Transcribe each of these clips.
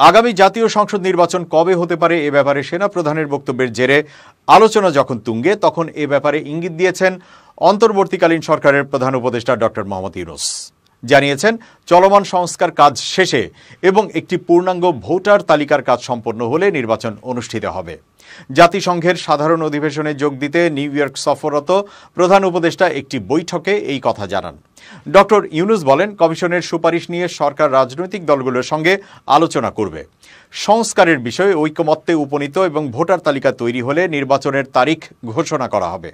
আগামী জাতীয় সংসদ নির্বাচন কবে হতে পারে এ ব্যাপারে সেনাপ্রধানের বক্তব্যের জেরে আলোচনা যখন তুঙ্গে, তখন এ ব্যাপারে ইঙ্গিত দিয়েছেন অন্তর্বর্তীকালীন সরকারের প্রধান উপদেষ্টা ডক্টর মোহাম্মদ ইউনূস। জানিয়েছেন, চলমান সংস্কার কাজ শেষে এবং একটি পূর্ণাঙ্গ ভোটার তালিকার কাজ সম্পন্ন হলে নির্বাচন অনুষ্ঠিত হবে। জাতিসংঘের সাধারণ অধিবেশনে যোগ দিতে নিউ ইয়র্ক সফররত প্রধান উপদেষ্টা একটি বৈঠকে এই কথা জানান। ডক্টর ইউনূস বলেন, কমিশনের সুপারিশ নিয়ে সরকার রাজনৈতিক দলগুলোর সঙ্গে আলোচনা করবে। সংস্কারের বিষয়ে ঐকমত্যে উপনীত এবং ভোটার তালিকা তৈরি হলে নির্বাচনের তারিখ ঘোষণা করা হবে।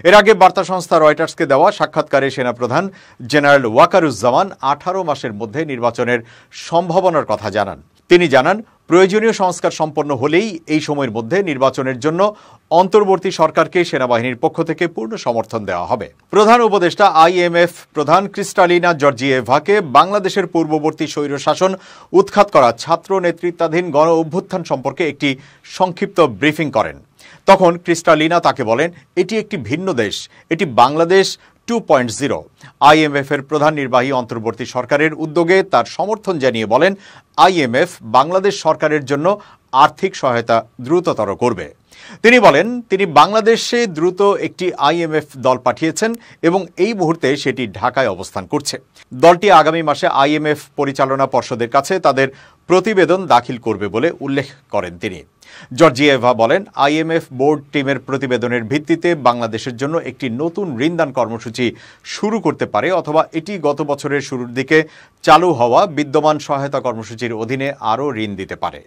এর আগে বার্তা সংস্থা রয়টার্সকে দেওয়া সাক্ষাৎকারে সেনাপ্রধান জেনারেল ওয়াকারুজ্জামান 18 মাসের মধ্যে নির্বাচনের সম্ভাবনার কথা জানান। তিনি জানান, প্রয়োজনীয় সংস্কার সম্পন্ন হলেই এই সময়ের মধ্যে নির্বাচনের জন্য অন্তর্বর্তী সরকারকে সেনাবাহিনীর পক্ষ থেকে পূর্ণ সমর্থন দেওয়া হবে। প্রধান উপদেষ্টা আইএমএফ প্রধান ক্রিস্টালিনা জর্জিয়েভাকে বাংলাদেশের পূর্ববর্তী স্বৈরশাসন উৎখাত করা ছাত্র নেতৃত্বাধীন গণ অভ্যুত্থান সম্পর্কে একটি সংক্ষিপ্ত ব্রিফিং করেন। তখন ক্রিস্টালিনা তাকে বলেন, এটি একটি ভিন্ন দেশ, এটি বাংলাদেশ 2.0। আইএমএফ এর প্রধান নির্বাহী অন্তর্বর্তী সরকারের উদ্যোগে তার সমর্থন জানিয়ে বলেন, আইএমএফ বাংলাদেশ সরকারের জন্য আর্থিক সহায়তা দ্রুততর করবে। তিনি বলেন, তিনি বাংলাদেশে দ্রুত একটি আইএমএফ দল পাঠিয়েছেন এবং এই মুহূর্তে সেটি ঢাকায় অবস্থান করছে। দলটি আগামী মাসে আইএমএফ পরিচালনা পর্ষদের কাছে তাদের প্রতিবেদন দাখিল করবে বলে উল্লেখ করেন তিনি। জর্জিয়েভা বলেন, আইএমএফ বোর্ড টিমের প্রতিবেদনের ভিত্তিতে বাংলাদেশের জন্য একটি নতুন ঋণদান কর্মসূচি শুরু করতে পারে, অথবা এটি গত বছরের শুরুর দিকে চালু হওয়া বিদ্যমান সহায়তা কর্মসূচির অধীনে আরও ঋণ দিতে পারে।